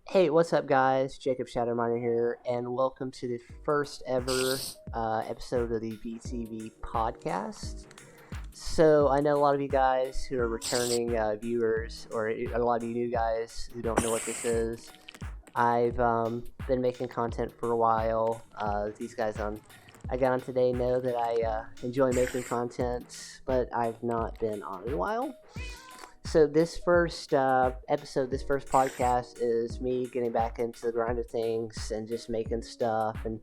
Hey, what's up, guys? Jacobshadowminer here, and welcome to the first ever episode of the VCV podcast. So, I know a lot of you guys who are returning viewers, or a lot of you new guys who don't know what this is. I've been making content for a while. These guys I got on today know that I enjoy making content, but I've not been on in a while. So this first episode, this first podcast is me getting back into the grind of things and just making stuff and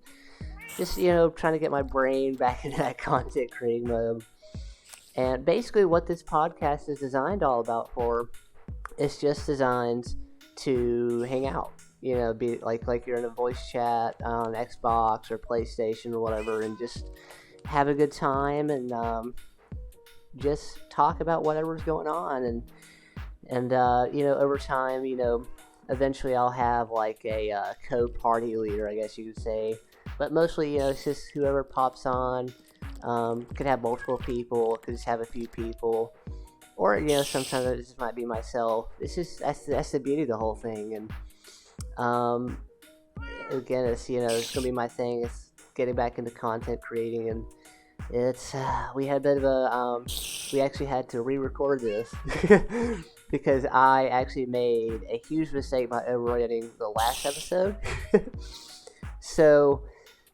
just, trying to get my brain back into that content creating mode. And basically what this podcast is designed all about for, it's just designed to hang out. Be like you're in a voice chat on Xbox or PlayStation or whatever and just have a good time and just talk about whatever's going on and over time, eventually I'll have like a co-party leader, I guess you could say, but mostly, it's just whoever pops on. Could have multiple people, could just have a few people, or sometimes it just might be myself. It's just that's the beauty of the whole thing. And again, it's it's gonna be my thing. It's getting back into content creating, and it's we had a bit of a we actually had to re-record this because I actually made a huge mistake by overwriting the last episode. So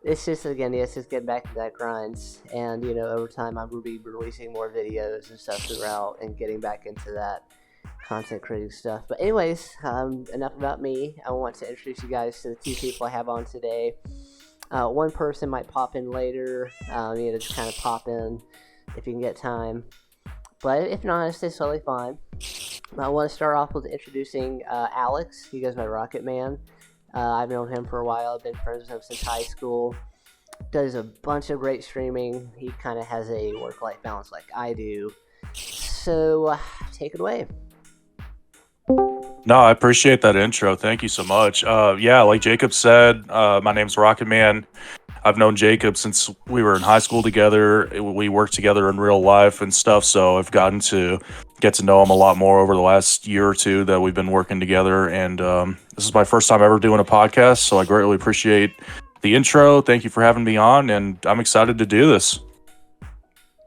it's just getting back to that grind, and over time I'm gonna be releasing more videos and stuff throughout and getting back into that content creating stuff. But anyways, enough about me. I want to introduce you guys to the two people I have on today. One person might pop in later, just kind of pop in if you can get time. But if not, it's totally fine. I want to start off with introducing Alex. He goes by Rocket Man. I've known him for a while. I've been friends with him since high school. Does a bunch of great streaming. He kind of has a work-life balance like I do. So, take it away. No, I appreciate that intro. Thank you so much. Like Jacob said, my name's Rocket Man. I've known Jacob since we were in high school together. We worked together in real life and stuff, so I've gotten to get to know him a lot more over the last year or two that we've been working together. And this is my first time ever doing a podcast, so I greatly appreciate the intro. Thank you for having me on, and I'm excited to do this.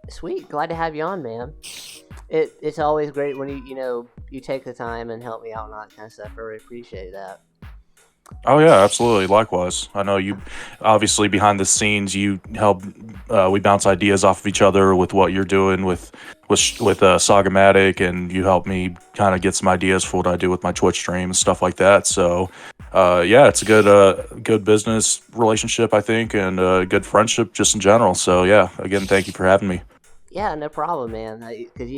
Sweet. Glad to have you on, man. It's always great when you take the time and help me out and all that kind of stuff. I really appreciate that. Oh yeah, absolutely. Likewise. I know you obviously behind the scenes you help we bounce ideas off of each other with what you're doing with Sagamatic, and you help me kind of get some ideas for what I do with my Twitch stream and stuff like that. So it's a good business relationship, I think, and a good friendship just in general. So yeah, again, thank you for having me. Yeah, no problem, man. Because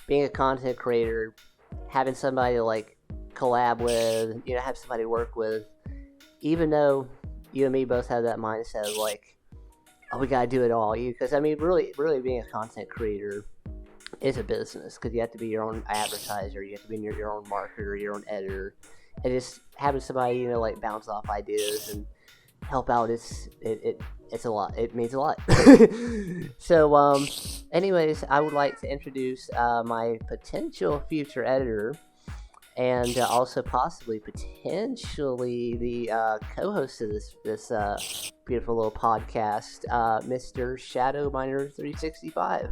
being a content creator, having somebody to like collab with, have somebody to work with, even though you and me both have that mindset of like, oh, we gotta do it all. Because really being a content creator is a business, because you have to be your own advertiser, you have to be your own marketer, your own editor, and just having somebody like bounce off ideas and help out it's a lot. It means a lot. So anyways, I would like to introduce my potential future editor, and also possibly potentially the co-host of this beautiful little podcast, Mr. Shadowminer 365.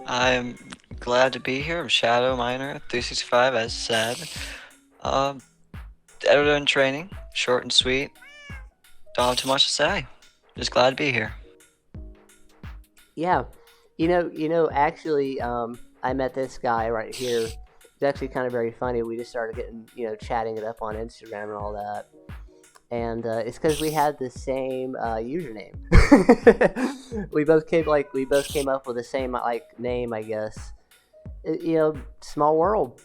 I'm glad to be here. I'm Shadowminer 365, as said. Editor in training, short and sweet. Don't have too much to say. Just glad to be here. Yeah, actually, I met this guy right here. It's actually kind of very funny. We just started getting, chatting it up on Instagram and all that. And it's because we had the same username. we both came up with the same name, I guess. Small world.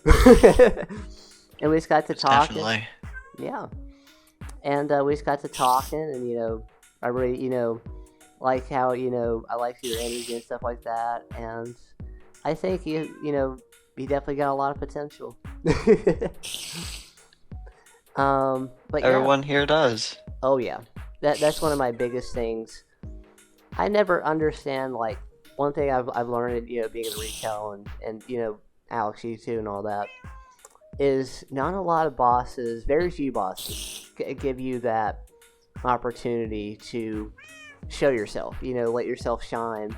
And we just got to talking. Definitely. Yeah. And we just got to talking, and I really like how I like your energy and stuff like that, and I think you definitely got a lot of potential. But Everyone here does. Oh yeah, that's one of my biggest things. I never understand, like, one thing I've learned, being in retail and Alex, you too, and all that, is not a lot of bosses, very few bosses, give you that opportunity to show yourself. Let yourself shine.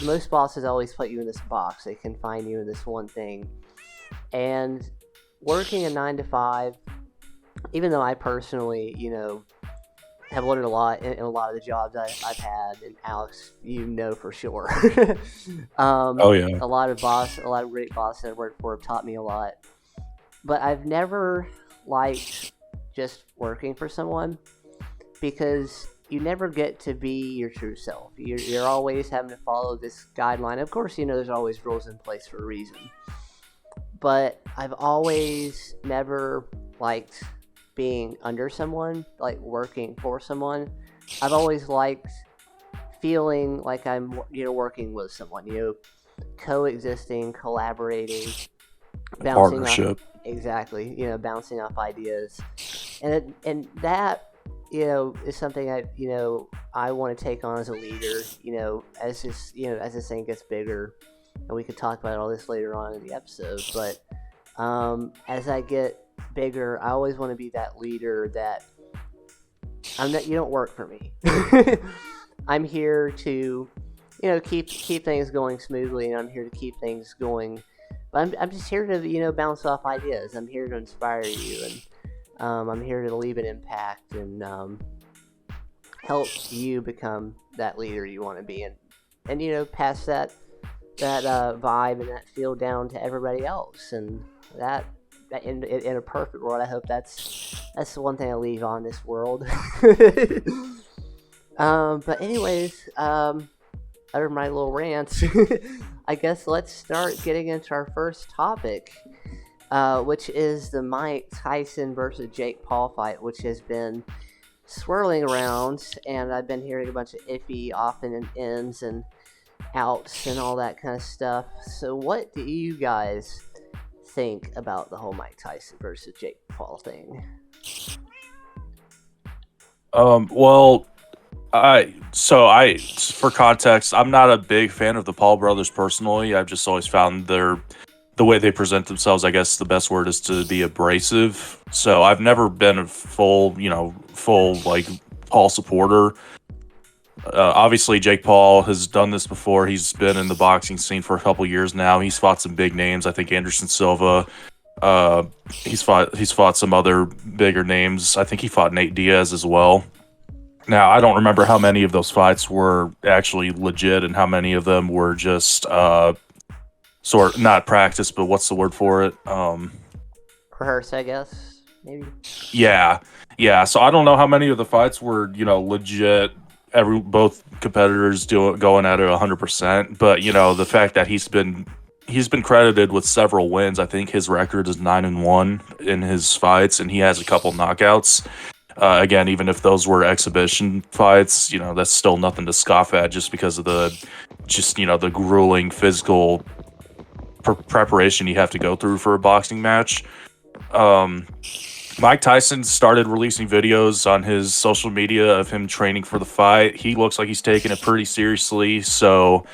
Most bosses always put you in this box. They confine you in this one thing. And working a 9 to 5, even though I personally, have learned a lot in a lot of the jobs I've had, and Alex, for sure. Oh yeah. A lot of great bosses I've worked for have taught me a lot. But I've never liked just working for someone, because you never get to be your true self. You're always having to follow this guideline. Of course, there's always rules in place for a reason. But I've always never liked being under someone, like working for someone. I've always liked feeling like I'm, working with someone, coexisting, collaborating, Partnership. Exactly, bouncing off ideas. And that, is something I want to take on as a leader, as this thing gets bigger. And we could talk about all this later on in the episode. But as I get bigger, I always want to be that leader that you don't work for me. I'm here to, keep things going smoothly, and I'm here to keep things going. But I'm just here to, bounce off ideas. I'm here to inspire you, and I'm here to leave an impact and help you become that leader you want to be, and pass that vibe and that feel down to everybody else. And that in a perfect world, I hope that's the one thing I leave on this world. But anyways, under my little rants, I guess let's start getting into our first topic, which is the Mike Tyson versus Jake Paul fight, which has been swirling around, and I've been hearing a bunch of iffy often and ins and outs and all that kind of stuff. So what do you guys think about the whole Mike Tyson versus Jake Paul thing? Well, for context, I'm not a big fan of the Paul brothers personally. I've just always found the way they present themselves, I guess the best word is to be abrasive. So I've never been a full like Paul supporter. Obviously, Jake Paul has done this before. He's been in the boxing scene for a couple years now. He's fought some big names. I think Anderson Silva. He's fought some other bigger names. I think he fought Nate Diaz as well. Now, I don't remember how many of those fights were actually legit and how many of them were just sort not practice, but what's the word for it? Rehearse, I guess, maybe. Yeah. So I don't know how many of the fights were, legit. Both competitors going at it 100%, but the fact that he's been credited with several wins. I think his record is 9-1 in his fights, and he has a couple knockouts. Again, even if those were exhibition fights, that's still nothing to scoff at, just because of the grueling physical preparation you have to go through for a boxing match. Mike Tyson started releasing videos on his social media of him training for the fight. He looks like he's taking it pretty seriously. So,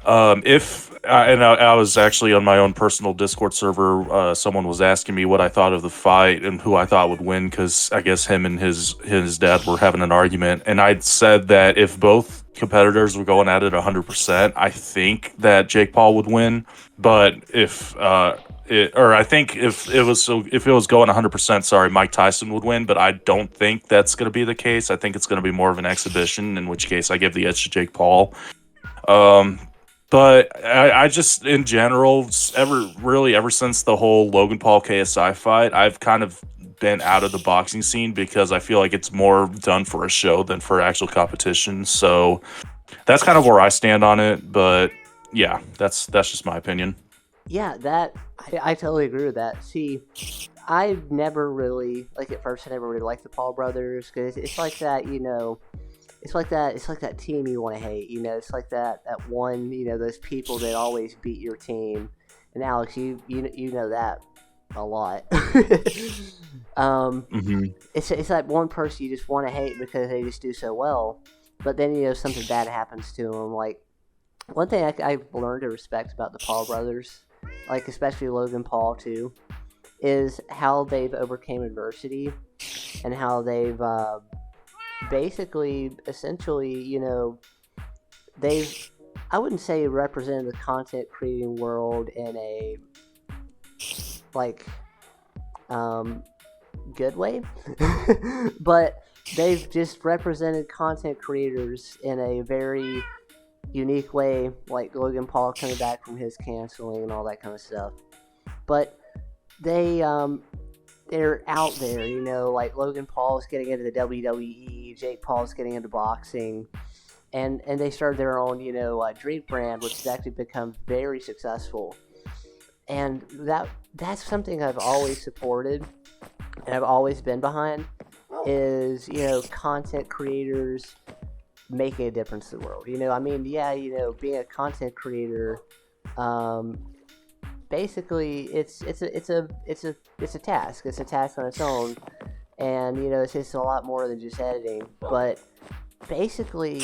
I was actually on my own personal Discord server. Someone was asking me what I thought of the fight and who I thought would win, because I guess him and his dad were having an argument. And I'd said that if both competitors were going at it 100%, I think that Jake Paul would win. But if it was going 100%, sorry, Mike Tyson would win. But I don't think that's going to be the case. I think it's going to be more of an exhibition, in which case I give the edge to Jake Paul. But I just, in general, ever since the whole Logan Paul KSI fight, I've kind of been out of the boxing scene, because I feel like it's more done for a show than for actual competition. So that's kind of where I stand on it. But yeah, that's just my opinion. Yeah, I totally agree with that. See, I've never really, at first I never really liked the Paul brothers, because it's like that, it's like that team you want to hate, it's like that one, those people that always beat your team. And Alex, you know that a lot. It's that one person you just want to hate because they just do so well, but then something bad happens to them. Like one thing I've learned to respect about the Paul brothers, like especially Logan Paul too, is how they've overcame adversity and how they've basically, essentially, they've, I wouldn't say represented the content creating world in a like good way, but they've just represented content creators in a very unique way, like Logan Paul coming back from his canceling and all that kind of stuff. But they're out there, like Logan Paul's getting into the WWE, Jake Paul's getting into boxing, and they started their own, drink brand, which has actually become very successful. And that's something I've always supported and I've always been behind is, content creators making a difference in the world. Being a content creator, basically it's a task. It's a task on its own, and it's just a lot more than just editing. But basically,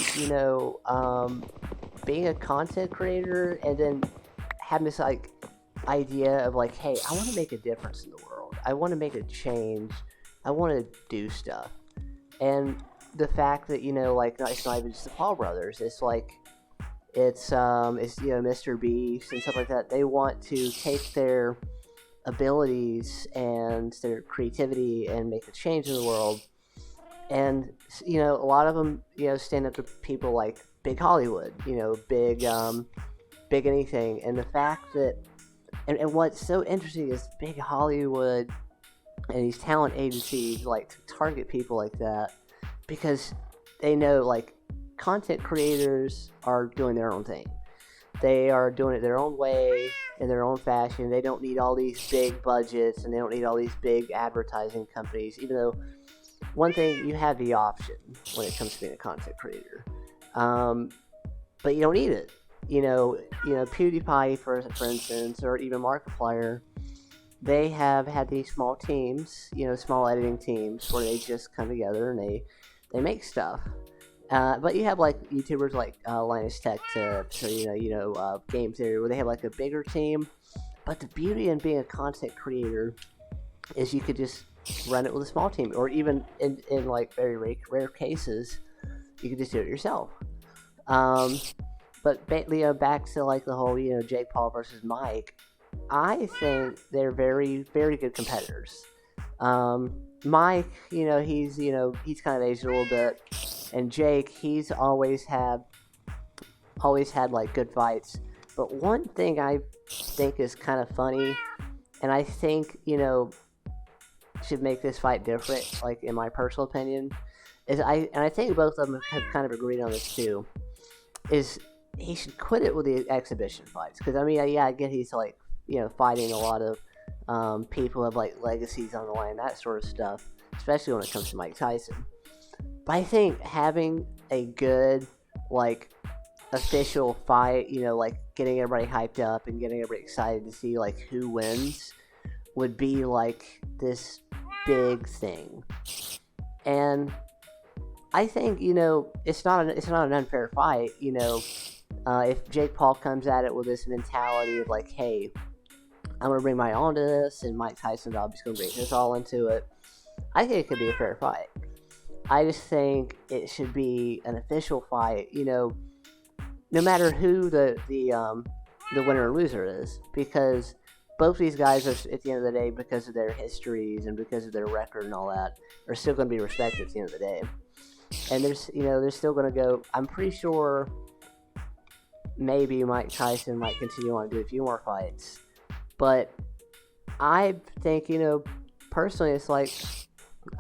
being a content creator and then having this idea of hey, I want to make a difference in the world. I want to make a change. I want to do stuff. And the fact that it's not even just the Paul brothers. It's Mr. Beast and stuff like that. They want to take their abilities and their creativity and make a change in the world. And a lot of them stand up to people like Big Hollywood, big anything. And the fact that and what's so interesting is Big Hollywood and these talent agencies to target people like that because they know content creators are doing their own thing. They are doing it their own way, in their own fashion. They don't need all these big budgets and they don't need all these big advertising companies, even though one thing, you have the option when it comes to being a content creator. But you don't need it. PewDiePie, for instance, or even Markiplier, they have had these small teams, small editing teams where they just come together and they make stuff. But you have YouTubers like Linus Tech Tips or Game Theory where they have a bigger team. But the beauty in being a content creator is you could just run it with a small team, or even in very rare cases, you could just do it yourself. But back to the whole Jake Paul versus Mike. I think they're very, very good competitors. Mike, he's kind of aged a little bit, and Jake, he's always had good fights. But one thing I think is kind of funny, and I think should make this fight different, in my personal opinion, is I think both of them have kind of agreed on this too, is he should quit it with the exhibition fights. Because I get he's fighting a lot of people who have legacies on the line, that sort of stuff, especially when it comes to Mike Tyson. But I think having a good official fight, getting everybody hyped up and getting everybody excited to see who wins would be this big thing. And I think it's not an unfair fight. If Jake Paul comes at it with this mentality of hey, I'm gonna bring my all to this, and Mike Tyson's obviously gonna bring his all into it, I think it could be a fair fight. I just think it should be an official fight. No matter who the winner or loser is, because both these guys are, at the end of the day, because of their histories and because of their record and all that, are still going to be respected at the end of the day. And they're still going to go. I'm pretty sure maybe Mike Tyson might continue on to do a few more fights, but I think personally, it's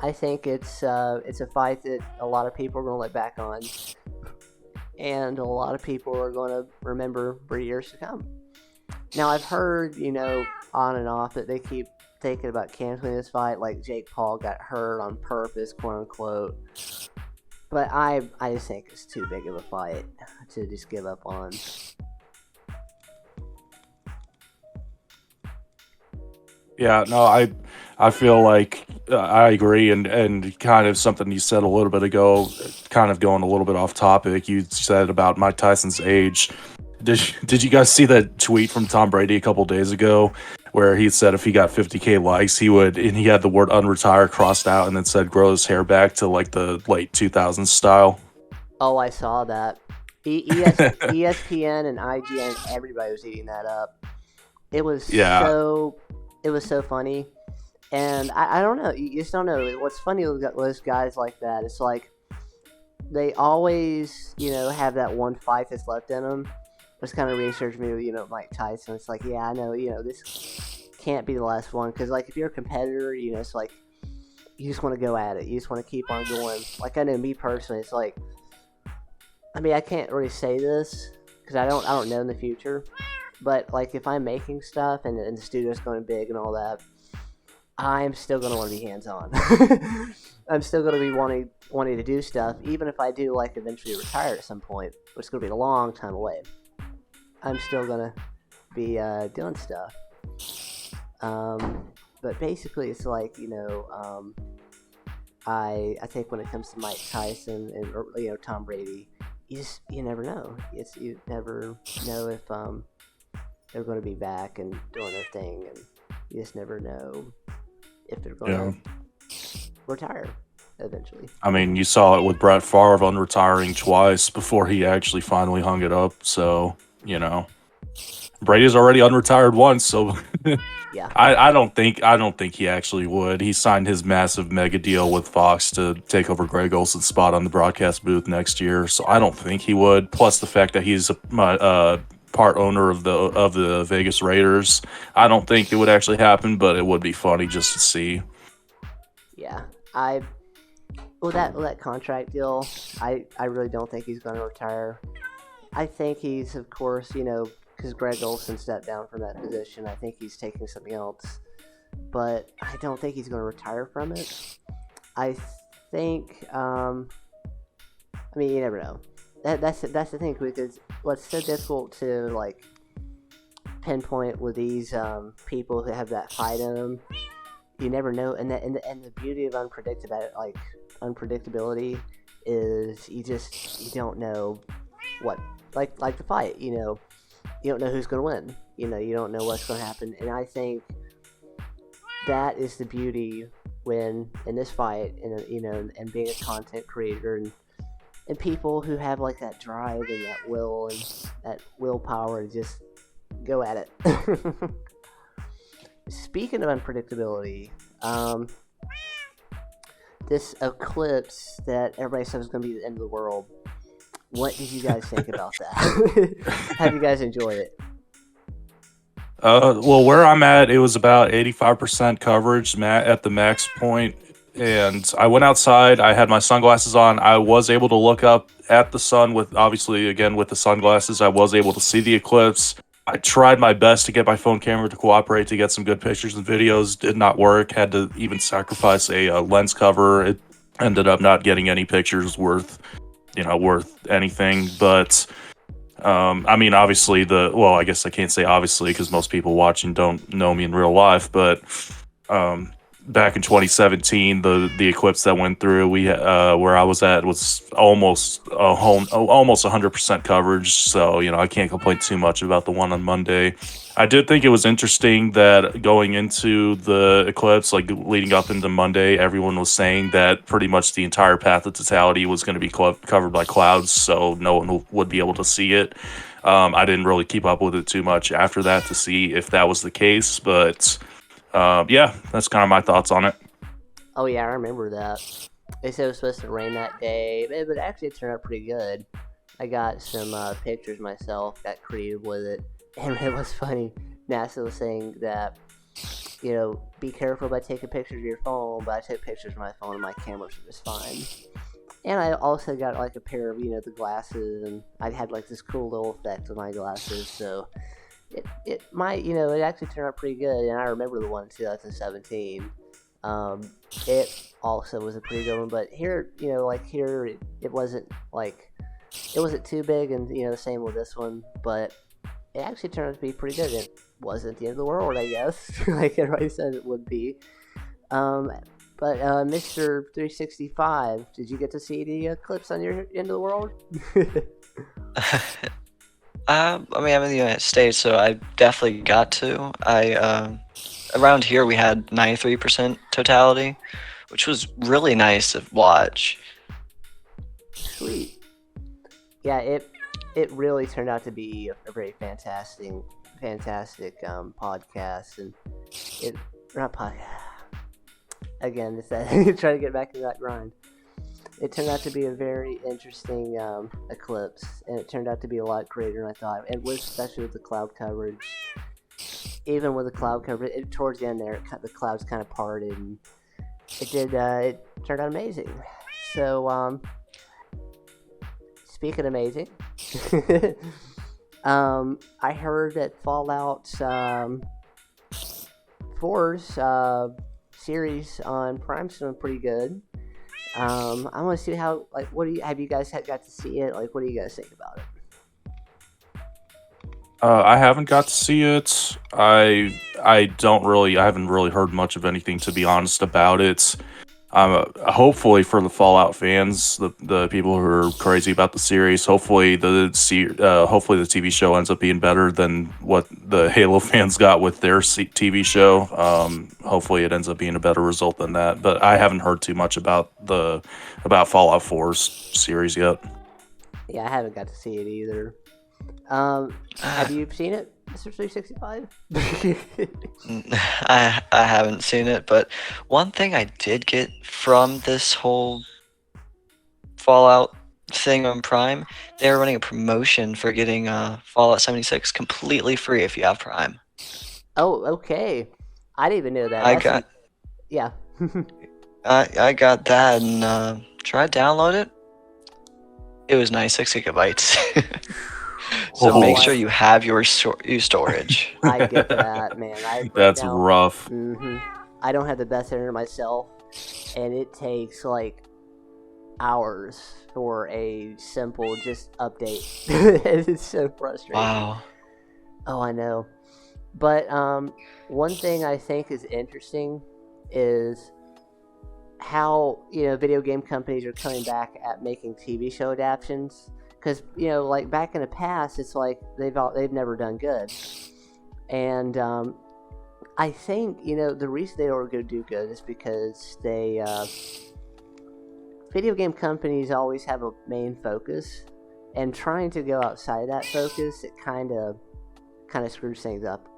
I think it's a fight that a lot of people are going to look back on, and a lot of people are going to remember for years to come. Now, I've heard, on and off that they keep thinking about canceling this fight, Jake Paul got hurt on purpose, quote unquote. But I just think it's too big of a fight to just give up on. Yeah, no, I feel I agree, and kind of something you said a little bit ago, kind of going a little bit off topic. You said about Mike Tyson's age, Did you guys see that tweet from Tom Brady a couple days ago, where he said if he got 50K likes, and he had the word "unretire" crossed out, and then said grow his hair back to like the late 2000s style. Oh, I saw that. ESPN and IGN, everybody was eating that up. It was so funny, and I don't know. You just don't know. What's funny was guys like that. It's like they always, have that one fight that's left in them. It's kind of research me with, Mike Tyson. It's like, yeah, I know, this can't be the last one. Because, like, if you're a competitor, it's like, you just want to go at it. You just want to keep on going. Like, I know me personally, it's like, I mean, I can't really say this because I don't know in the future. But, like, if I'm making stuff and the studio's going big and all that, I'm still going to want to be hands-on. I'm still going to be wanting to do stuff, even if I do, like, eventually retire at some point, which is going to be a long time away. I'm still going to be doing stuff. But basically, it's like, I think when it comes to Mike Tyson and, Tom Brady, you never know. You never know if they're going to be back and doing their thing, and you just never know if they're going to retire eventually. I mean, you saw it with Brett Favre unretiring twice before he actually finally hung it up. So, Brady's already unretired once. So, yeah, I don't think he actually would. He signed his massive mega deal with Fox to take over Greg Olson's spot on the broadcast booth next year. So I don't think he would. Plus the fact that he's part owner of the Vegas Raiders. I don't think it would actually happen, but it would be funny just to see. Yeah, that contract deal, I really don't think he's going to retire. I think he's, of course, because Greg Olson stepped down from that position, I think he's taking something else. But I don't think he's going to retire from it. I think, you never know. That's the thing, because what's so difficult to, like, pinpoint with these people who have that fight in them, you never know. And the beauty of unpredictability is you don't know what, like the fight, you don't know who's going to win. You don't know what's going to happen. And I think that is the beauty when in this fight, and being a content creator and people who have like that drive and that will and that willpower to just go at it. Speaking of unpredictability, this eclipse that everybody says is going to be the end of the world. What did you guys think about that? Have you guys enjoyed it? Well, where I'm at, it was about 85% coverage at the max point. And I went outside. I had my sunglasses on. I was able to look up at the sun with the sunglasses. I was able to see the eclipse. I tried my best to get my phone camera to cooperate to get some good pictures and videos. Did not work. Had to even sacrifice a lens cover. It ended up not getting any pictures worth anything. But obviously I guess I can't say obviously because most people watching don't know me in real life. But back in 2017, the eclipse that went through, we where I was at was almost 100% coverage. So I can't complain too much about the one on Monday. I did think it was interesting that going into the eclipse, like leading up into Monday, everyone was saying that pretty much the entire path of totality was going to be covered by clouds, so no one would be able to see it. I didn't really keep up with it too much after that to see if that was the case, but that's kind of my thoughts on it. Oh yeah, I remember that. They said it was supposed to rain that day, but actually it turned out pretty good. I got some pictures myself, got creative with it, and it was funny. NASA was saying that, be careful about taking pictures of your phone, but I took pictures of my phone and my camera was just fine. And I also got like a pair of, the glasses, and I had like this cool little effect with my glasses, so it might, it actually turned out pretty good. And I remember the one in 2017. It also was a pretty good one, but here, it wasn't too big, and the same with this one, but it actually turned out to be pretty good. It wasn't the end of the world, I guess, like everybody said it would be. But Mr. 365, did you get to see the eclipse on your end of the world? I mean, I'm in the United States, so I definitely got to. Around here we had 93% totality, which was really nice to watch. Sweet. Yeah, it really turned out to be a very fantastic podcast, and it not podcast again. It's that trying to get back to that grind. It turned out to be a very interesting eclipse, and it turned out to be a lot greater than I thought. It was, especially with the cloud coverage. Even with the cloud coverage, towards the end there, the clouds kind of parted, and it did. It turned out amazing. So, speaking of amazing, I heard that Fallout 4's series on Prime's doing pretty good. I want to see how, like, have you guys got to see it? Like, what do you guys think about it? I haven't got to see it. I haven't really heard much of anything, to be honest, about it. Hopefully for the Fallout fans, the people who are crazy about the series, hopefully the TV show ends up being better than what the Halo fans got with their TV show. Hopefully it ends up being a better result than that. But I haven't heard too much about Fallout 4's series yet. Yeah, I haven't got to see it either. Have you seen it, Mr. 365? I haven't seen it, but one thing I did get from this whole Fallout thing on Prime, they're running a promotion for getting Fallout 76 completely free if you have Prime. Oh, okay. I didn't even know that. Yeah. I got that and tried to download it. It was 96 gigabytes. So make sure you have your storage. I get that, man. That's rough. Mm-hmm. I don't have the best internet myself, and it takes like hours for a simple just update. It's so frustrating. Wow. Oh, I know. But one thing I think is interesting is how, video game companies are coming back at making TV show adaptations. Because, like back in the past, it's like they've never done good. And I think, the reason they don't go do good is because video game companies always have a main focus. And trying to go outside that focus, it kind of screws things up.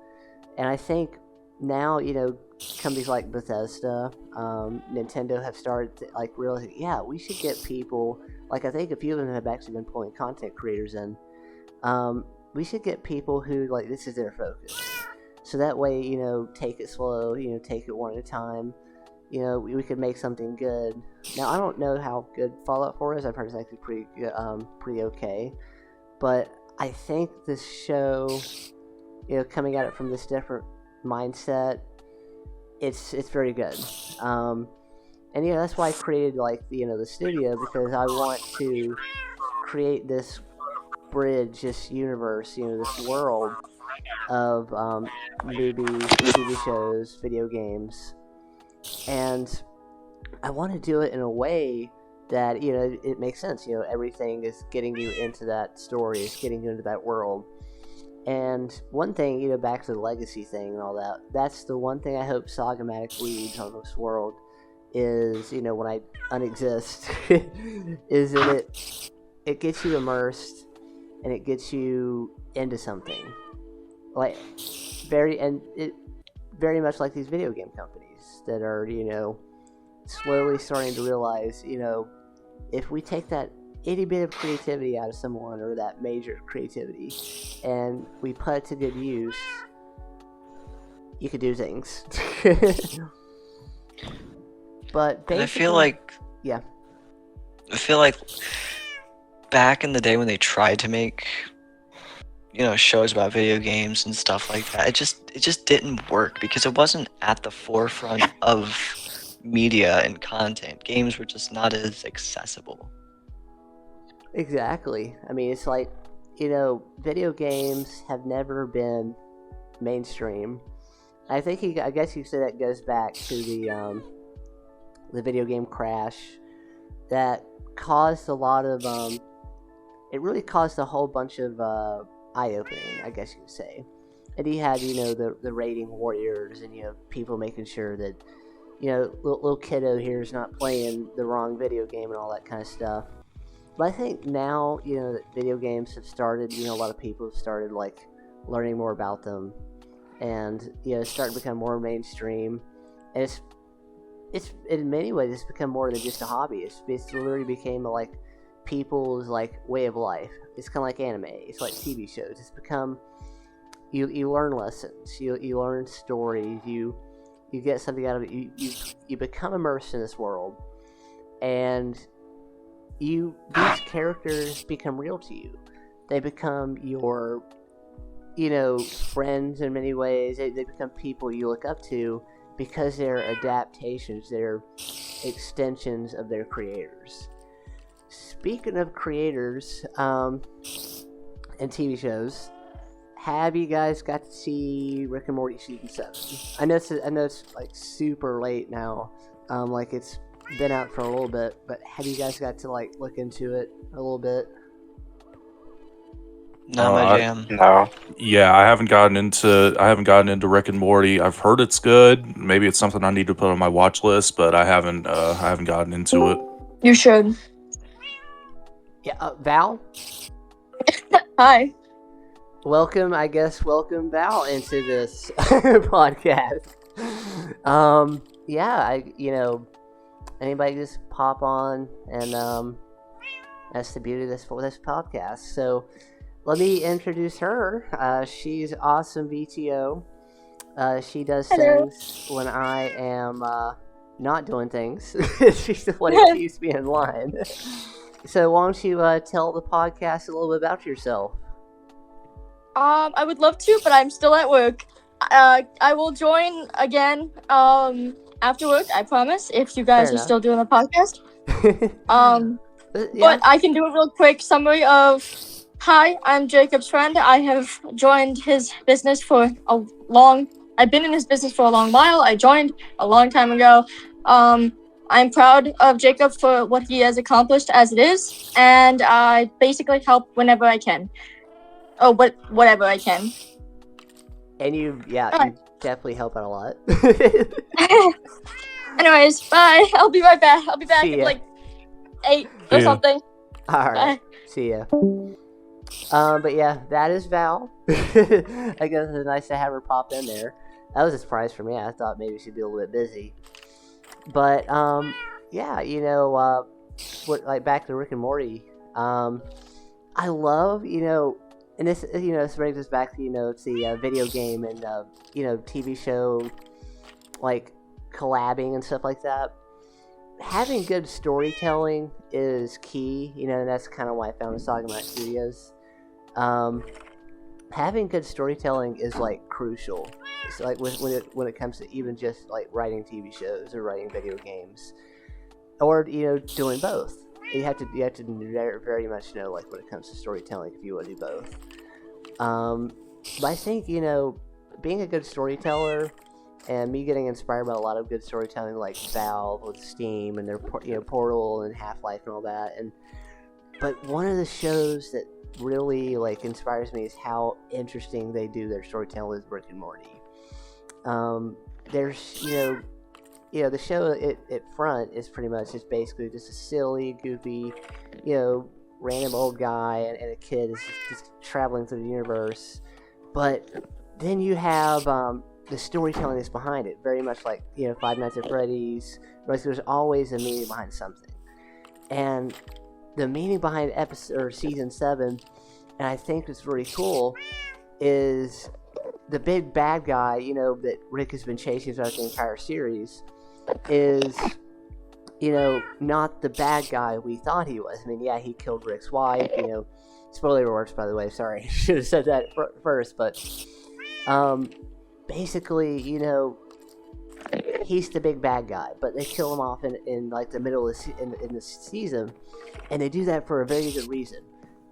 And I think now, companies like Bethesda, Nintendo have started to, realizing, yeah, we should get people. Like, I think a few of them have actually been pulling content creators in. We should get people who, this is their focus. So that way, take it slow, take it one at a time. We could make something good. Now, I don't know how good Fallout 4 is. I've heard it's actually pretty okay. But I think this show, coming at it from this different mindset, it's very good. And that's why I created the studio, because I want to create this bridge, this universe, this world of movies, TV shows, video games, and I want to do it in a way that it makes sense. Everything is getting you into that story, it's getting you into that world. And one thing, back to the legacy thing and all that, that's the one thing I hope Sagamatic leaves on this world is, when I unexist, is that it gets you immersed and it gets you into something. Very much like these video game companies that are, slowly starting to realize, if we take that itty bit of creativity out of someone, or that major creativity, and we put it to good use, you could do things. But basically, I feel like back in the day when they tried to make shows about video games and stuff like that, it just didn't work because it wasn't at the forefront of media and content. Games were just not as accessible. Exactly. I mean, it's like, video games have never been mainstream. I guess you could say that goes back to the video game crash that caused a lot of it really caused a whole bunch of eye-opening, I guess you could say. And he had, the raiding warriors and, people making sure that, little kiddo here is not playing the wrong video game and all that kind of stuff. But I think now, that video games have started, a lot of people have started, like, learning more about them. And, it's starting to become more mainstream. And it's in many ways, it's become more than just a hobby. It's literally became, like, people's, like, way of life. It's kind of like anime. It's like TV shows. It's become... You learn lessons. You learn stories. You get something out of it. You become immersed in this world, and these characters become real to you. They become your, friends in many ways. They become people you look up to because they're adaptations. They're extensions of their creators. Speaking of creators, and TV shows. Have you guys got to see Rick and Morty season 7? I know it's like super late now. Like it's been out for a little bit, but have you guys got to like look into it a little bit? Not my jam. No. Yeah, I haven't gotten into Rick and Morty. I've heard it's good. Maybe it's something I need to put on my watch list, but I haven't gotten into it. You should. Yeah, Val? Hi. Welcome, Val, into this podcast. Anybody just pop on, and that's the beauty of this podcast. So, let me introduce her. She's awesome VTO. She does things when I am not doing things. She's the one who keeps me in line. So, why don't you tell the podcast a little bit about yourself? I would love to, but I'm still at work. I will join again after work, I promise, if you guys are still doing the podcast. But I can do a real quick summary of, hi, I'm Jacob's friend. I have joined his business I've been in his business for a long while. I joined a long time ago. I'm proud of Jacob for what he has accomplished as it is, and I basically help whenever I can. Whatever I can. And you definitely help out a lot. Anyways, bye. I'll be right back. I'll be back at like 8 or something. Alright. See ya. But yeah, that is Val. I guess it's nice to have her pop in there. That was a surprise for me. I thought maybe she'd be a little bit busy. But back to Rick and Morty. I love, and this, this brings us back to, it's the video game and, TV show, like, collabing and stuff like that. Having good storytelling is key, and that's kind of why I found Sagamite Studios. Having good storytelling is, like, crucial. It's like when it comes to even just, like, writing TV shows or writing video games. Or, doing both. You have to very much know, like, when it comes to storytelling, if you want to do both. But I think, being a good storyteller and me getting inspired by a lot of good storytelling, like Valve with Steam and their, Portal and Half-Life and all that. But one of the shows that really, like, inspires me is how interesting they do their storytelling with Rick and Morty. There's, the show at front is pretty much just basically just a silly, goofy, random old guy and a kid is just traveling through the universe. But then you have the storytelling that's behind it, very much like, Five Nights at Freddy's. There's always a meaning behind something. And the meaning behind season 7, and I think it's really cool, is the big bad guy, that Rick has been chasing throughout the entire series, is, not the bad guy we thought he was. I mean, yeah, he killed Rick's wife, spoiler alerts, by the way, sorry, should have said that first, but, basically, he's the big bad guy, but they kill him off in like the middle of in the season, and they do that for a very good reason,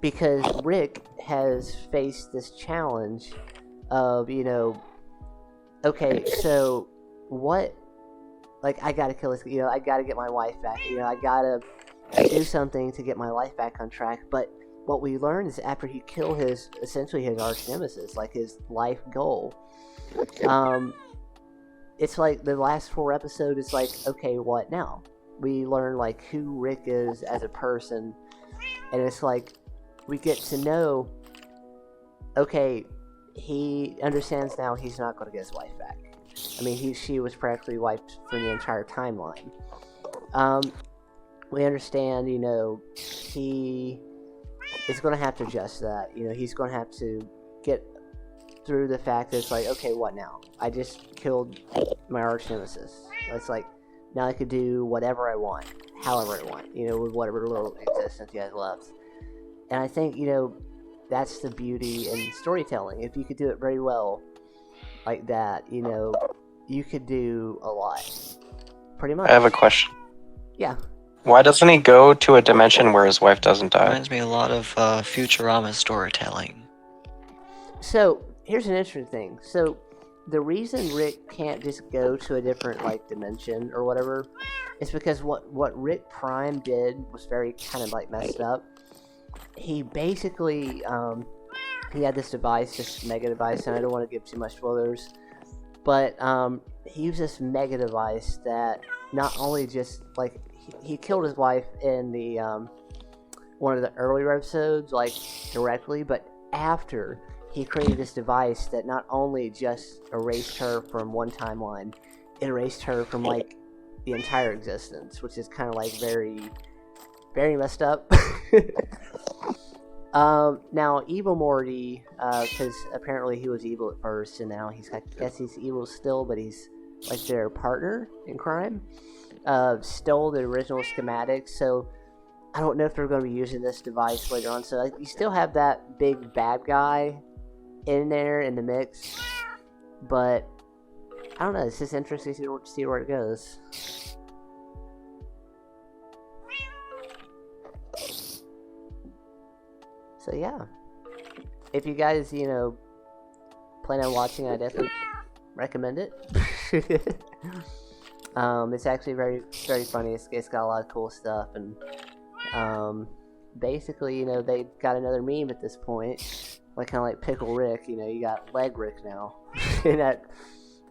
because Rick has faced this challenge of, okay, so what, like, I gotta kill this, I gotta get my wife back, I gotta do something to get my life back on track, but what we learn is after he killed his arch nemesis, like his life goal. It's like the last 4 episodes. It's like, okay, what now? We learn like who Rick is as a person, and it's like we get to know. Okay, he understands now he's not going to get his wife back. I mean, she was practically wiped from the entire timeline. We understand, he is going to have to adjust that. He's going to have to get through the fact that it's like, okay, what now? I just killed my arch nemesis. It's like, now I could do whatever I want, however I want, with whatever little existence he has left. And I think, that's the beauty in storytelling. If you could do it very well like that, you could do a lot. Pretty much. I have a question. Yeah. Why doesn't he go to a dimension where his wife doesn't die? Reminds me a lot of Futurama storytelling. So, here's an interesting thing. So, the reason Rick can't just go to a different, dimension or whatever is because what Rick Prime did was very kind of, messed up. He basically, he had this device, this mega device, and I don't want to give too much spoilers, but he used this mega device that not only just, he killed his wife in the, one of the earlier episodes, directly, but after he created this device that not only just erased her from one timeline, it erased her from, the entire existence, which is kind of, very, very messed up. Now, Evil Morty, because apparently he was evil at first, and now I guess he's evil still, but he's, their partner in crime, stole the original schematics, so I don't know if they're going to be using this device later on, so you still have that big bad guy in there in the mix, but I don't know, it's just interesting to see where it goes. So yeah, if you guys, plan on watching, I definitely recommend it. It's actually very, very funny. It's got a lot of cool stuff, and basically, they got another meme at this point, kind of like Pickle Rick. You got Leg Rick now, and that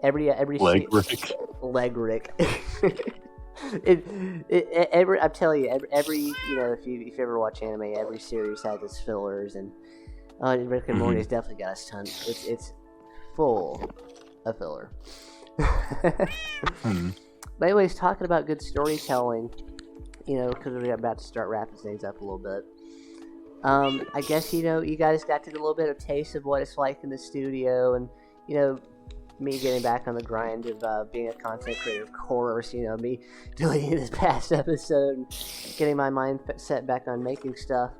every Rick. Leg Rick. I'm telling you, every if you ever watch anime, every series has its fillers, and Rick and Morty has definitely got a ton. It's full of filler. But anyways, talking about good storytelling, because we're about to start wrapping things up a little bit. I guess you guys got to get a little bit of taste of what it's like in the studio, and me getting back on the grind of being a content creator, of course, me deleting this past episode and getting my mind set back on making stuff.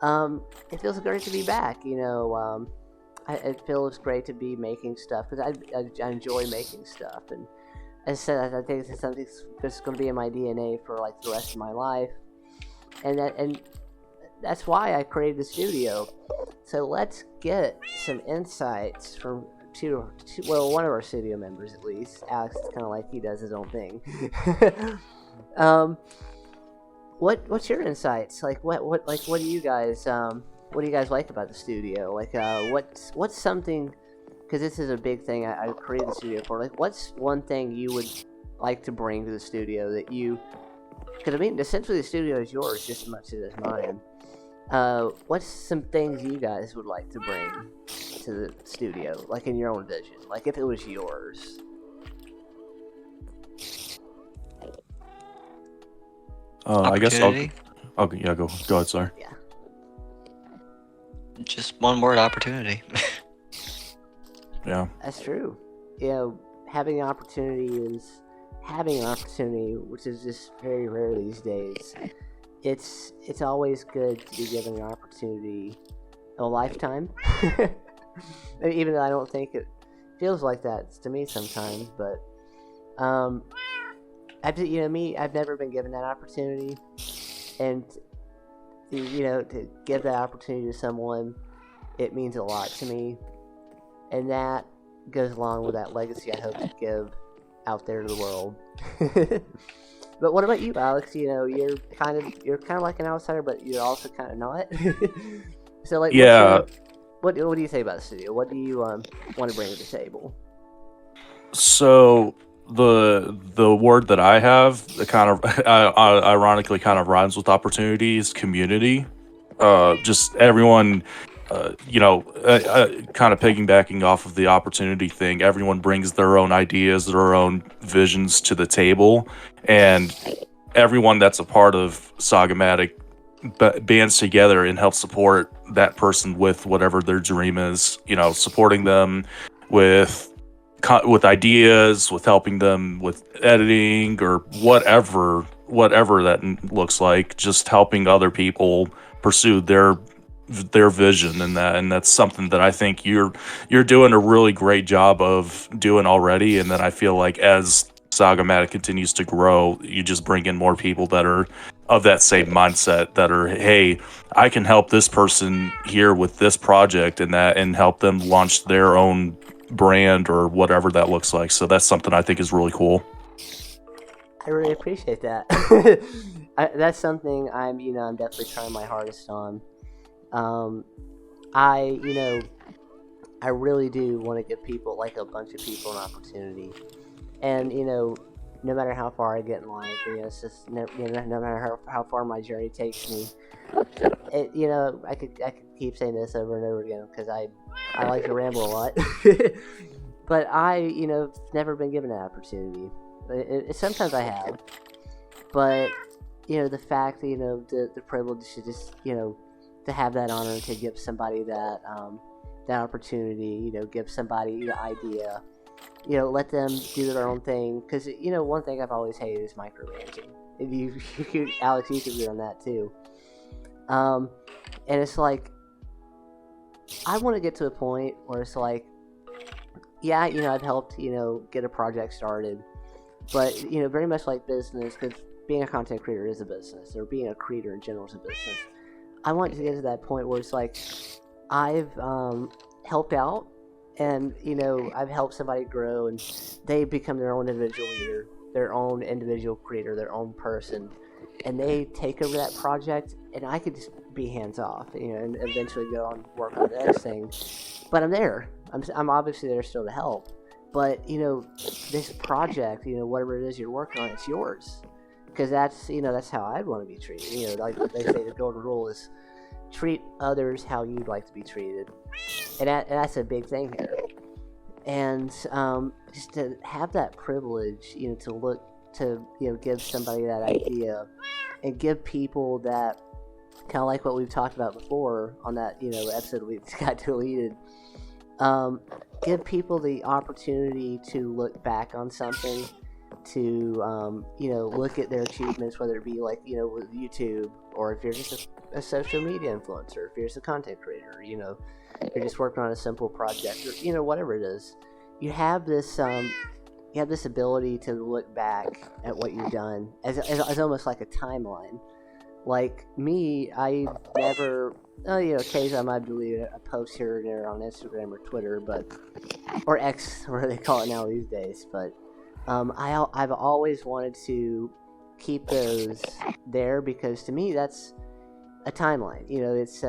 It feels great to be back, it feels great to be making stuff, because I enjoy making stuff, and as I said, I think it's something that's going to be in my DNA for, the rest of my life, and that's why I created the studio. So let's get some insights from one of our studio members, at least. Alex is kind of like he does his own thing. What's your insights? What do you guys like about the studio? What's something? Because this is a big thing I created the studio for. What's one thing you would like to bring to the studio that you? Because essentially the studio is yours just as much as it's mine. What's some things you guys would like to bring to the studio, in your own vision, if it was yours? I guess I'll yeah, go ahead, sorry. Yeah. Just one word: opportunity. Yeah. That's true. Having an opportunity, which is just very rare these days. It's always good to be given an opportunity a lifetime. Even though I don't think it feels like that to me sometimes, but I've never been given that opportunity, and to give that opportunity to someone, it means a lot to me, and that goes along with that legacy I hope to give out there to the world. But what about you, Alex? You're kind of like an outsider, but you're also kind of not. So like, Yeah. what do you say about the studio? What do you want to bring to the table? So the word that I have, that kind of ironically kind of rhymes with opportunity, is community. Just everyone, kind of piggybacking off of the opportunity thing. Everyone brings their own ideas, their own visions to the table, and everyone that's a part of Sagamatic bands together and helps support that person with whatever their dream is. Supporting them with ideas, with helping them with editing or whatever that looks like. Just helping other people pursue their vision, and that's something that I think you're doing a really great job of doing already. And then I feel like as Sagamatic continues to grow, you just bring in more people that are of that same mindset, that are, hey, I can help this person here with this project and help them launch their own brand or whatever that looks like. So that's something I think is really cool. I really appreciate that. That's something I'm definitely trying my hardest on. I really do want to give people, like a bunch of people, an opportunity. And, no matter how far I get in life, it's just, no matter how far my journey takes me, I could keep saying this over and over again because I like to ramble a lot. But I, never been given that opportunity. Sometimes I have. But, the fact, the privilege to just, to have that honor to give somebody that that opportunity, give somebody the idea, let them do their own thing. Because, one thing I've always hated is micromanaging. Alex, you could be on that too. And it's like, I want to get to a point where it's like, yeah, I've helped, get a project started. But, very much like business, because being a content creator is a business, or being a creator in general is a business. I want to get to that point where it's like, I've helped out, and, I've helped somebody grow, and they become their own individual leader, their own individual creator, their own person, and they take over that project, and I could just be hands off, and eventually go on work on the next thing. But I'm there. I'm obviously there still to help. But, this project, whatever it is you're working on, it's yours. Because that's how I'd want to be treated. Like they say, the golden rule is treat others how you'd like to be treated. And that's a big thing here. And just to have that privilege, to look to, give somebody that idea and give people that, kind of like what we've talked about before on that, episode we got deleted. Give people the opportunity to look back on something, to look at their achievements, whether it be like with YouTube, or if you're just a social media influencer, if you're just a content creator, you're just working on a simple project, or whatever it is. You have this ability to look back at what you've done as almost like a timeline. Like me, I never, occasionally I might delete a post here and there on Instagram or Twitter, or X, whatever they call it now these days. But I've always wanted to keep those there, because to me that's a timeline. It's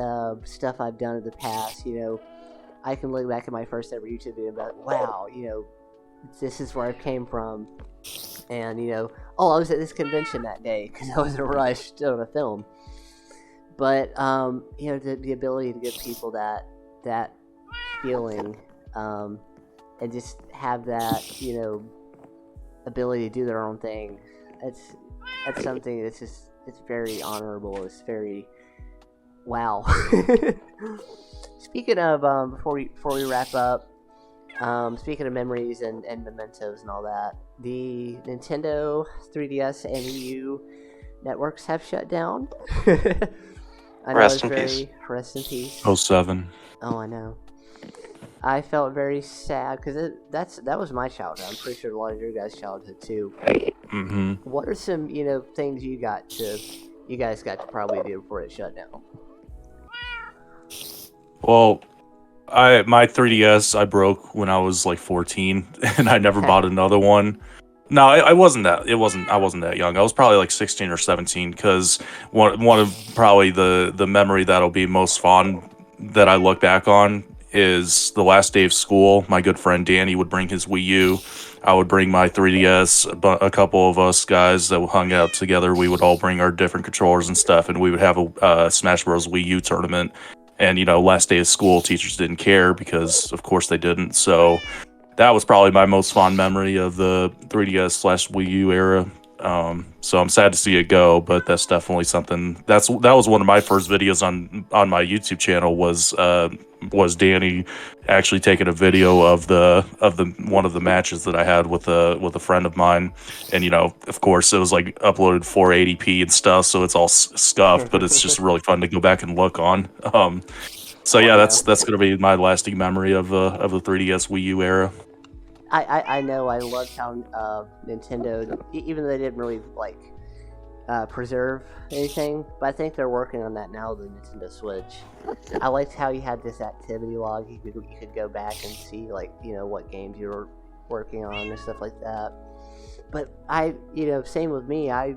stuff I've done in the past. I can look back at my first ever YouTube video and be like, wow, this is where I came from. And, I was at this convention that day because I was in a rush on a film. But, the ability to give people that feeling, and just have that, ability to do their own thing. That's something that's just, it's very honorable. It's very, wow. Speaking of, before we wrap up, speaking of memories and mementos and all that, the Nintendo 3DS and Wii U networks have shut down. I know Rest in peace. Rest in peace. 07. Oh, I know. I felt very sad because that was my childhood. I'm pretty sure a lot of your guys' childhood too. Mm-hmm. What are some things you guys got to probably do before it shut down? Well, my 3DS I broke when I was like 14, and I never bought another one. No, I wasn't that. I wasn't that young. I was probably like 16 or 17. Because one of probably the memory that'll be most fond that I look back on is the last day of school. My good friend Danny would bring his Wii U. I would bring my 3DS. But a couple of us guys that hung out together, we would all bring our different controllers and stuff, and we would have a Smash Bros. Wii U tournament. And last day of school, teachers didn't care because, of course, they didn't. So that was probably my most fond memory of the 3DS/Wii U era. So I'm sad to see it go, but that's definitely something. That was one of my first videos on my YouTube channel was Danny actually taking a video of the one of the matches that I had with a friend of mine, and of course it was like uploaded 480p and stuff, so it's all scuffed, but it's just really fun to go back and look on. So yeah, that's gonna be my lasting memory of the 3DS Wii U era. I know I loved how Nintendo, even though they didn't really preserve anything, but I think they're working on that now, the Nintendo Switch. I liked how you had this activity log. You could go back and see what games you were working on and stuff like that. But same with me. I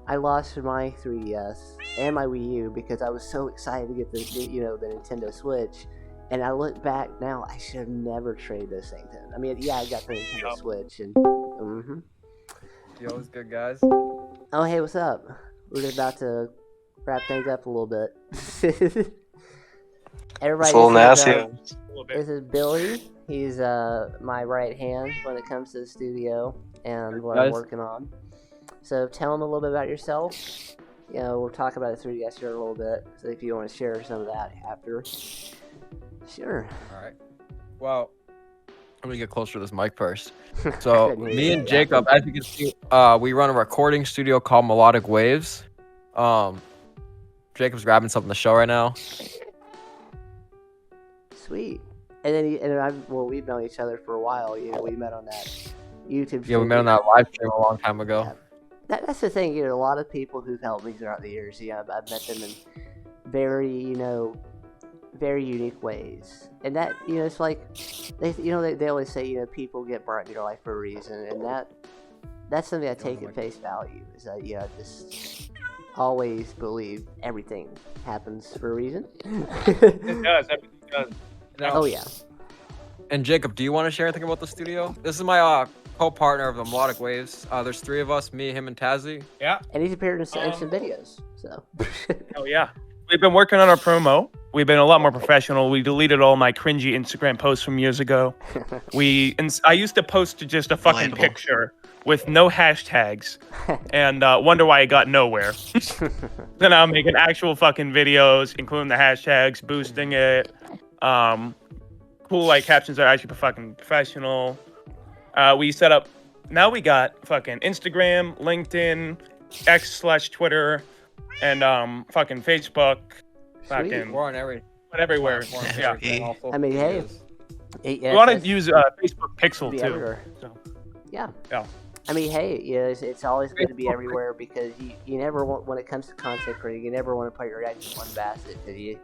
lost my 3DS and my Wii U because I was so excited to get the Nintendo Switch. And I look back now, I should have never traded those things in. I mean, yeah, I got the Nintendo Switch and. Yo, what's good, guys? Oh, hey, what's up? We're just about to wrap things up a little bit. Everybody, It's a little nasty. This is Billy. He's my right hand when it comes to the studio and what I'm working on. So tell him a little bit about yourself. We'll talk about the 3DS here a little bit. So if you want to share some of that after. Sure. All right. Well, I'm gonna get closer to this mic first. So me and Jacob, as you can see, we run a recording studio called Melodic Waves. Jacob's grabbing something to show right now. Sweet. And then we've known each other for a while. We met on that YouTube. Yeah, we met on that live stream a long time ago. Yeah. That's the thing. A lot of people who've helped me throughout the years. I've met them in very very unique ways, and that it's like they always say people get brought into your life for a reason, and that's something I take at face value. Is that I just always believe everything happens for a reason. It does. Everything does. Oh yeah. And Jacob, do you want to share anything about the studio? This is my co-partner of the Melodic Waves. There's three of us: me, him, and Tazzy. Yeah. And he's appeared in some videos. So. Oh yeah. We've been working on our promo. We've been a lot more professional. We deleted all my cringy Instagram posts from years ago. I used to post just a fucking picture with no hashtags and wonder why it got nowhere. Then I'm making actual fucking videos, including the hashtags, boosting it. Cool captions are actually fucking professional. We set up. Now we got fucking Instagram, LinkedIn, X/Twitter. And fucking Facebook, fucking we're on everywhere. Yeah. I mean, hey, we want to use Facebook Pixel too. Everywhere. So. Yeah. Yeah. I mean, hey, it's always good to be everywhere because you never want, when it comes to content creating, you never want to put your eggs in one basket because you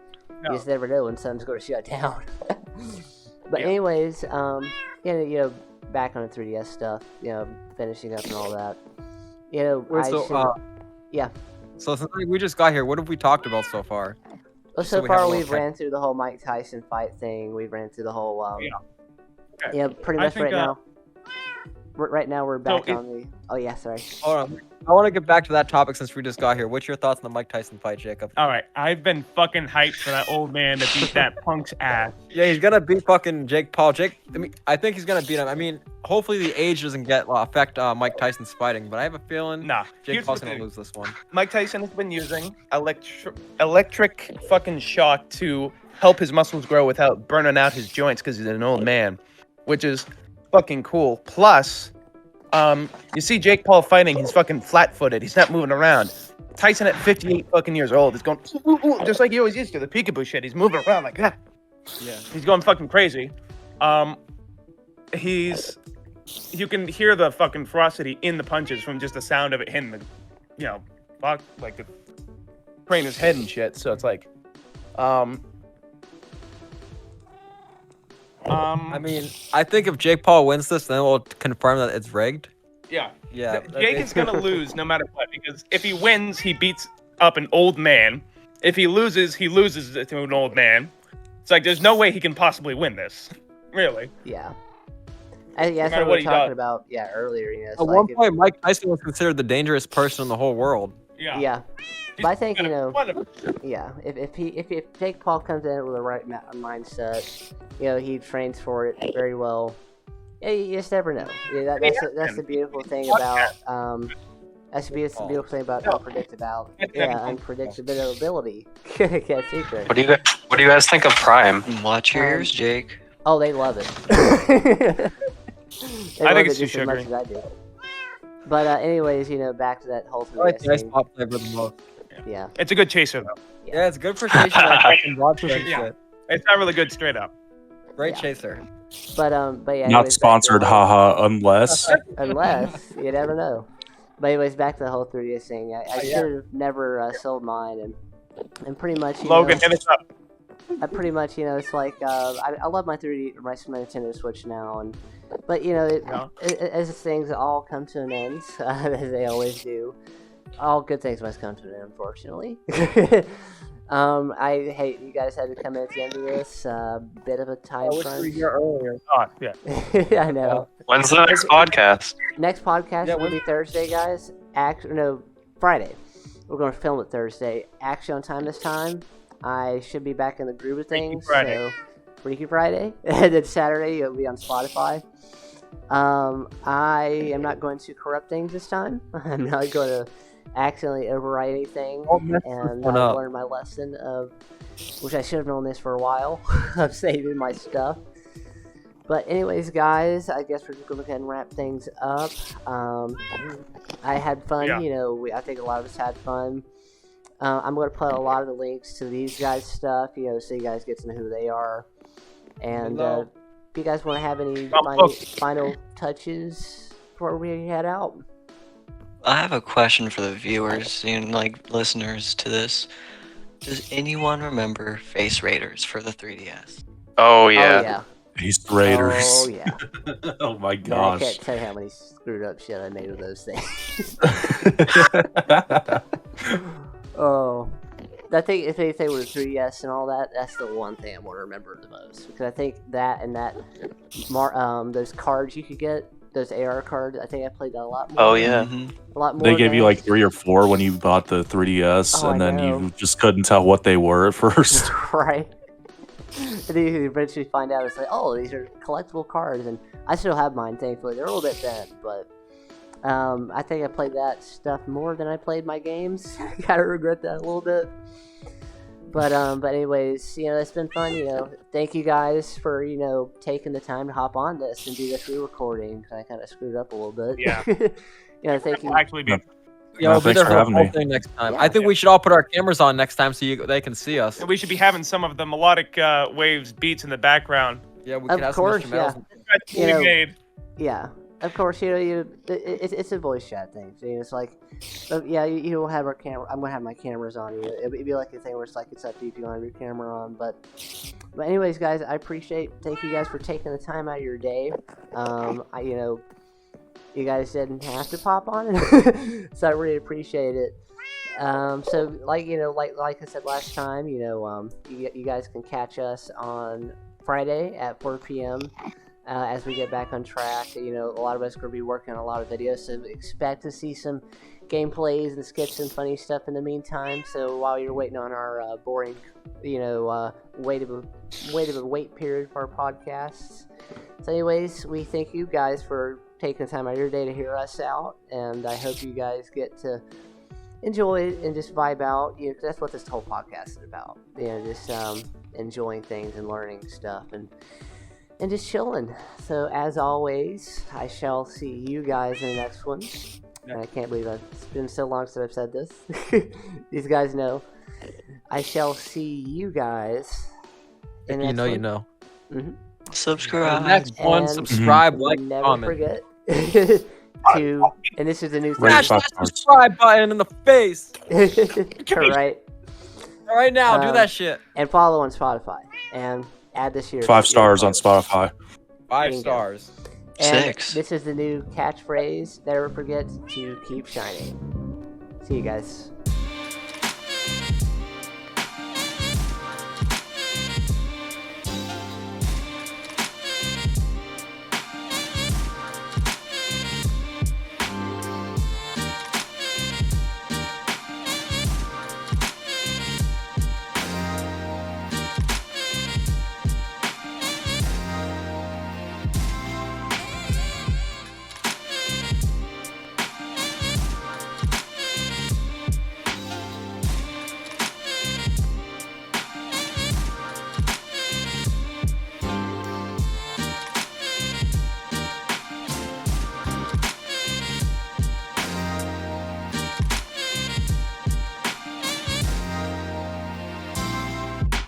just never know when something's going to shut down. But anyways, back on the 3DS stuff, finishing up and all that. Yeah. So since we just got here, what have we talked about so far? Well, so far we've ran through the whole Mike Tyson fight thing. We've ran through the whole pretty much right now. Right now we're back on the. Oh yeah, sorry. Hold on. I want to get back to that topic since we just got here. What's your thoughts on the Mike Tyson fight, Jacob? All right, I've been fucking hyped for that old man to beat that punk's ass. Yeah, he's gonna beat fucking Jake Paul. I think he's gonna beat him. I mean, hopefully the age doesn't affect Mike Tyson's fighting, but I have a feeling Jake Paul's gonna lose this one. Mike Tyson has been using electric fucking shock to help his muscles grow without burning out his joints because he's an old man, which is fucking cool. Plus, you see Jake Paul fighting, he's fucking flat-footed. He's not moving around. Tyson at 58 fucking years old is going just like he always used to, the peekaboo shit. He's moving around like that. Yeah. He's going fucking crazy. You can hear the fucking ferocity in the punches from just the sound of it hitting the, the crane his head and shit. So it's like, I mean, I think if Jake Paul wins this, then we'll confirm that it's rigged. Yeah. Yeah. Jake is gonna lose no matter what, because if he wins, he beats up an old man. If he loses to an old man. It's like there's no way he can possibly win this. Really. Yeah. That's what we were talking about. Yeah, earlier. You know, At one point, Mike Tyson was considered the dangerous person in the whole world. Yeah. Yeah. But I think, you know, Wonderful. yeah, if Jake Paul comes in with the right mindset, you know, he trains for it very well. Yeah, you just never know. Yeah, that's the beautiful thing about that's the beautiful thing about unpredictability. Can't secret. What do you guys think of Prime? Watch your ears, Jake. Oh, they love it. I think it's too just as much sugary. as I do. But anyways, you know, back to that whole I like the ice thing. pop flavor the most. Yeah. It's a good chaser though. Yeah, it's good for chasing like fucking broadfish and Yeah. shit. It's not really good straight up. Great Yeah. chaser. But yeah. Not anyways, back to sponsored, the whole- haha, unless. Unless you never know. But anyways, back to the whole 3DS thing. I yeah. should have never sold mine, and pretty much. You Logan, know, hit us up. I pretty much, you know, it's like I love my 3D, my Nintendo Switch now, but you know, as things all come to an end, as they always do, all good things must come to an end, unfortunately. I hate you guys had to come in at the end of this. Bit of a time crunch. here earlier. Oh, yeah. I know. When's the next podcast? Next podcast will be Thursday, guys. Friday. We're going to film it Thursday. Actually, on time this time. I should be back in the groove of things. So, Freaky Friday. And then Saturday, it'll be on Spotify. I am not going to corrupt things this time. I'm not going to accidentally overwrite anything. And I learned my lesson of, which I should have known this for a while, of saving my stuff. But anyways, guys, I guess we're just going to go ahead and wrap things up. I had fun. You know, I think a lot of us had fun. I'm going to put a lot of the links to these guys' stuff, you know, so you guys get to know who they are. And if you guys want to have any final touches before we head out. I have a question for the viewers and like listeners to this. Does anyone remember Face Raiders for the 3DS? Oh yeah. Oh, yeah. Face Raiders. Oh, yeah. Oh my I gosh. can't tell you how many screwed up shit I made with those things. Oh, I think if anything with 3DS and all that, that's the one thing I'm gonna remember the most, because I think that and that, those cards you could get, those AR cards, I think I played that a lot more. Oh yeah. Mm-hmm. A lot more. They gave you than- like 3 or 4 when you bought the 3DS, Oh, and I then know. you just couldn't tell what they were at first. Right. And then you eventually find out it's like, oh, these are collectible cards, and I still have mine. Thankfully, they're a little bit bent, but I think I played that stuff more than I played my games. Gotta regret that a little bit. But anyways, you know, it's been fun. You know, thank you guys for, you know, taking the time to hop on this and do this re-recording. I kind of screwed up a little bit. Yeah. You know, thank you. Actually, be. Yeah, we'll be thanks there for for the having whole me. thing next time. Yeah. I think we should all put our cameras on next time so they can see us. And we should be having some of the melodic waves beats in the background. Yeah, we Of could have course, some yeah. instrumentals. That's You know, fully made. Yeah, of course. You know, it's a voice chat thing. So, you know, it's like, yeah, you will have our camera. I'm gonna have my cameras on. You know, it'd be like a thing where it's like it's up to you if you want to have your camera on. But anyways, guys, thank you guys for taking the time out of your day. You know, you guys didn't have to pop on it, so I really appreciate it. So like, you know, like I said last time, you know, you guys can catch us on Friday at 4 p.m. As we get back on track. You know, a lot of us are going to be working on a lot of videos, so expect to see some gameplays and skits and funny stuff in the meantime. So while you're waiting on our boring, you know, wait of a wait period for our podcasts. So anyways, we thank you guys for taking the time out of your day to hear us out, and I hope you guys get to enjoy it and just vibe out. You know, 'cause that's what this whole podcast is about. You know, just enjoying things and learning stuff and just chilling. So as always, I shall see you guys in the next one. And I can't believe it's been so long since I've said this. These guys know. I shall see you guys in the If next you know, one. you know. Mm-hmm. Subscribe. Next one, And subscribe, like, never comment. forget to, and this is the new thing. Right. Smash that 5 stars. subscribe button in the face. Right. Right now, do Um, that shit. And follow on Spotify. And Add this to your 5 stars on Spotify. 5 Bingo. stars. And 6. this is the new catchphrase. Never forget to keep shining. See you guys.